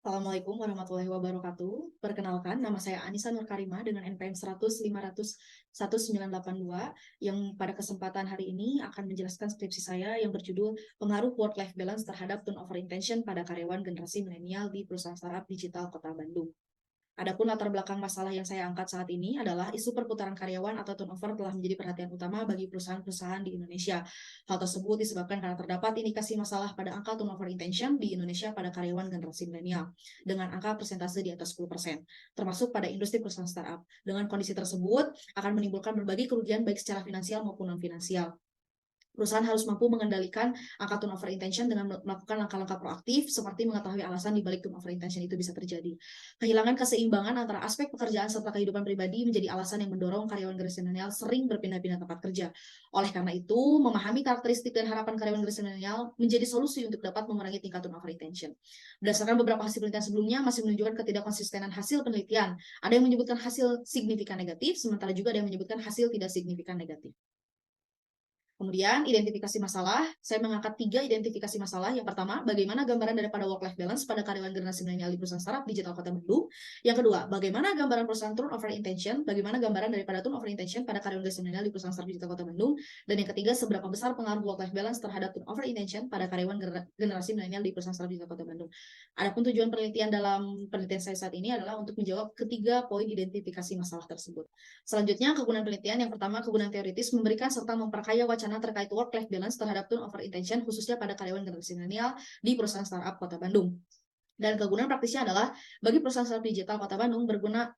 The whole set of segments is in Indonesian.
Assalamualaikum warahmatullahi wabarakatuh. Perkenalkan, nama saya Anissa Nurkarimah dengan NPM 100500192 yang pada kesempatan hari ini akan menjelaskan skripsi saya yang berjudul Pengaruh Work-Life Balance terhadap Turnover Intention pada karyawan generasi milenial di perusahaan startup digital Kota Bandung. Adapun latar belakang masalah yang saya angkat saat ini adalah isu perputaran karyawan atau turnover telah menjadi perhatian utama bagi perusahaan-perusahaan di Indonesia. Hal tersebut disebabkan karena terdapat indikasi masalah pada angka turnover intention di Indonesia pada karyawan generasi milenial dengan angka persentase di atas 10%, termasuk pada industri perusahaan startup. Dengan kondisi tersebut akan menimbulkan berbagai kerugian baik secara finansial maupun non-finansial. Perusahaan harus mampu mengendalikan angka turnover intention dengan melakukan langkah-langkah proaktif seperti mengetahui alasan di balik turnover intention itu bisa terjadi. Kehilangan keseimbangan antara aspek pekerjaan serta kehidupan pribadi menjadi alasan yang mendorong karyawan generasi milenial sering berpindah-pindah tempat kerja. Oleh karena itu, memahami karakteristik dan harapan karyawan generasi milenial menjadi solusi untuk dapat mengurangi tingkat turnover intention. Berdasarkan beberapa hasil penelitian sebelumnya masih menunjukkan ketidakkonsistenan hasil penelitian. Ada yang menyebutkan hasil signifikan negatif, sementara juga ada yang menyebutkan hasil tidak signifikan negatif. Kemudian, identifikasi masalah. Saya mengangkat 3 identifikasi masalah. Yang pertama, bagaimana gambaran daripada work-life balance pada karyawan generasi milenial di perusahaan startup digital Kota Bandung. Yang kedua, bagaimana gambaran perusahaan turnover intention, bagaimana gambaran daripada turnover intention pada karyawan generasi milenial di perusahaan startup digital Kota Bandung. Dan yang ketiga, seberapa besar pengaruh work-life balance terhadap turnover intention pada karyawan generasi milenial di perusahaan startup digital Kota Bandung. Adapun tujuan penelitian dalam penelitian saya saat ini adalah untuk menjawab ketiga poin identifikasi masalah tersebut. Selanjutnya, kegunaan penelitian. Yang pertama, kegunaan teoritis memberikan serta memperkaya wacana terkait work-life balance terhadap turnover intention khususnya pada karyawan generasi milenial di perusahaan startup Kota Bandung. Dan kegunaan praktisnya adalah bagi perusahaan startup digital Kota Bandung berguna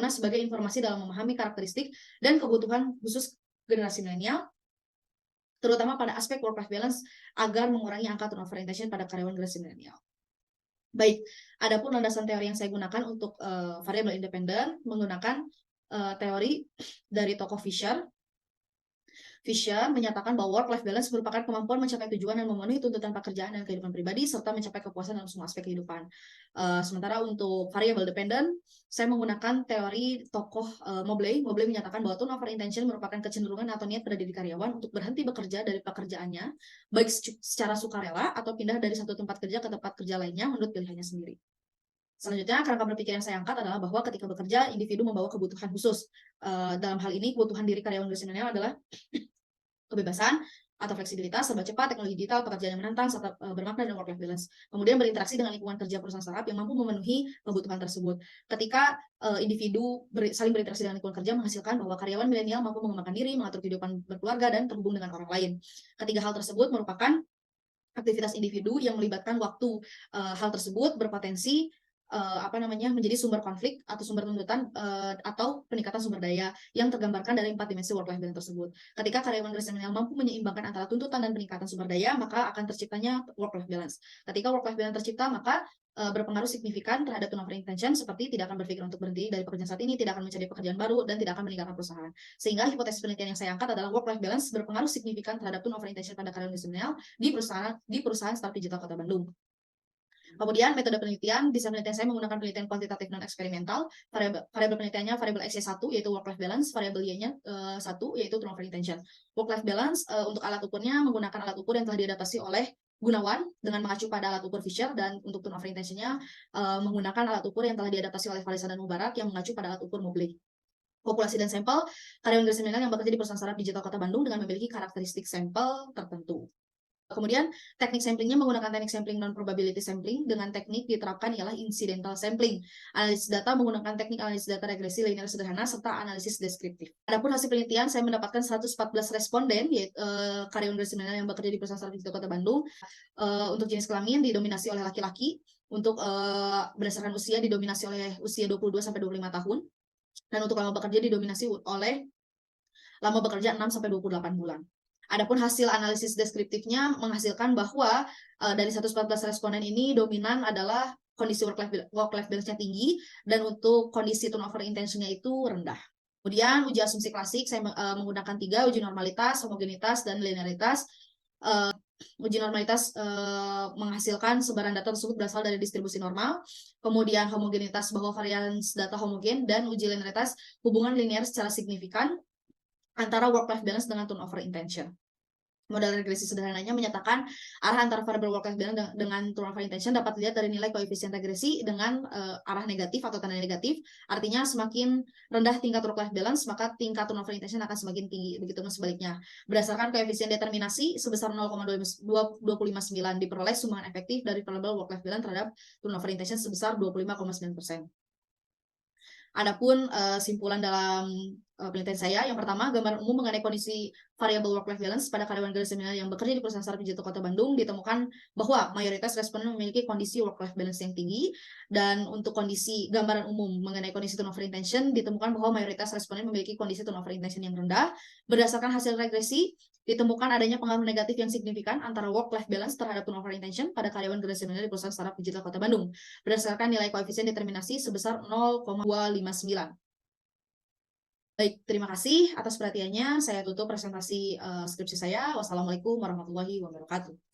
sebagai informasi dalam memahami karakteristik dan kebutuhan khusus generasi milenial, terutama pada aspek work-life balance agar mengurangi angka turnover intention pada karyawan generasi milenial. Baik, adapun landasan teori yang saya gunakan untuk variabel independen menggunakan teori dari tokoh Fisher. Fisher menyatakan bahwa work-life balance merupakan kemampuan mencapai tujuan dan memenuhi tuntutan pekerjaan dan kehidupan pribadi, serta mencapai kepuasan dalam semua aspek kehidupan. Sementara untuk variable dependent, saya menggunakan teori tokoh Mobley. Mobley menyatakan bahwa turnover intention merupakan kecenderungan atau niat pada diri karyawan untuk berhenti bekerja dari pekerjaannya, baik secara sukarela atau pindah dari satu tempat kerja ke tempat kerja lainnya menurut pilihannya sendiri. Selanjutnya, kerangka berpikir yang saya angkat adalah bahwa ketika bekerja, individu membawa kebutuhan khusus. Dalam hal ini, kebutuhan diri karyawan milenial adalah kebebasan atau fleksibilitas, serba cepat, teknologi digital, pekerjaan yang menantang, serta bermakna dan work-life balance. Kemudian berinteraksi dengan lingkungan kerja perusahaan startup yang mampu memenuhi kebutuhan tersebut. Ketika individu saling berinteraksi dengan lingkungan kerja menghasilkan bahwa karyawan milenial mampu mengembangkan diri, mengatur kehidupan berkeluarga, dan terhubung dengan orang lain. Ketiga hal tersebut merupakan aktivitas individu yang melibatkan waktu. Hal tersebut berpotensi menjadi sumber konflik atau sumber tuntutan atau peningkatan sumber daya yang tergambarkan dari 4 dimensi work life balance tersebut. Ketika karyawan milenial mampu menyeimbangkan antara tuntutan dan peningkatan sumber daya, maka akan terciptanya work life balance. Ketika work life balance tercipta, maka berpengaruh signifikan terhadap turnover intention, seperti tidak akan berpikir untuk berhenti dari pekerjaan saat ini, tidak akan mencari pekerjaan baru, dan tidak akan meninggalkan perusahaan. Sehingga hipotesis penelitian yang saya angkat adalah work life balance berpengaruh signifikan terhadap turnover intention pada karyawan milenial di perusahaan startup digital Kota Bandung. Kemudian metode penelitian, desain penelitian saya menggunakan penelitian kuantitatif non eksperimental. Variabel penelitiannya variabel X-nya 1 yaitu work life balance, variabel Y-nya 1 yaitu turnover intention. Work life balance untuk alat ukurnya menggunakan alat ukur yang telah diadaptasi oleh Gunawan dengan mengacu pada alat ukur Fisher, dan untuk turnover intention-nya menggunakan alat ukur yang telah diadaptasi oleh Valesa dan Mubarak yang mengacu pada alat ukur Mobley. Populasi dan sampel karyawan generasi milenial yang bekerja di perusahaan startup digital Kota Bandung dengan memiliki karakteristik sampel tertentu. Kemudian teknik samplingnya menggunakan teknik sampling non-probability sampling. Dengan teknik diterapkan ialah incidental sampling. Analisis data menggunakan teknik analisis data regresi linear sederhana serta analisis deskriptif. Adapun hasil penelitian, saya mendapatkan 114 responden, yaitu karyawan generasi milenial yang bekerja di perusahaan startup digital Kota Bandung. Untuk jenis kelamin didominasi oleh laki-laki. Untuk berdasarkan usia didominasi oleh usia 22 sampai 25 tahun. Dan untuk lama bekerja didominasi oleh lama bekerja 6 sampai 28 bulan. Adapun hasil analisis deskriptifnya menghasilkan bahwa dari 114 responden ini dominan adalah kondisi work-life balance-nya tinggi, dan untuk kondisi turnover intention-nya itu rendah. Kemudian uji asumsi klasik, saya menggunakan 3, uji normalitas, homogenitas, dan linearitas. Uji normalitas menghasilkan sebaran data tersebut berasal dari distribusi normal, kemudian homogenitas bahwa varians data homogen, dan uji linearitas hubungan linear secara signifikan antara work-life balance dengan turnover intention. Model regresi sederhananya menyatakan arah antara variable work-life balance dengan turnover intention dapat dilihat dari nilai koefisien regresi dengan arah negatif atau tanda negatif. Artinya semakin rendah tingkat work-life balance, maka tingkat turnover intention akan semakin tinggi. Begitu sebaliknya. Berdasarkan koefisien determinasi sebesar 0,259 diperoleh sumbangan efektif dari variable work-life balance terhadap turnover intention sebesar 25,9%. Adapun simpulan dalam penelitian saya, yang pertama, gambaran umum mengenai kondisi variable work-life balance pada karyawan garis seminar yang bekerja di perusahaan startup digital Kota Bandung ditemukan bahwa mayoritas responden memiliki kondisi work-life balance yang tinggi, dan untuk kondisi gambaran umum mengenai kondisi turnover intention ditemukan bahwa mayoritas responden memiliki kondisi turnover intention yang rendah. Berdasarkan hasil regresi, ditemukan adanya pengaruh negatif yang signifikan antara work-life balance terhadap turnover intention pada karyawan garis seminar di perusahaan startup digital Kota Bandung berdasarkan nilai koefisien determinasi sebesar 0,259. Baik, terima kasih atas perhatiannya. Saya tutup presentasi skripsi saya. Wassalamualaikum warahmatullahi wabarakatuh.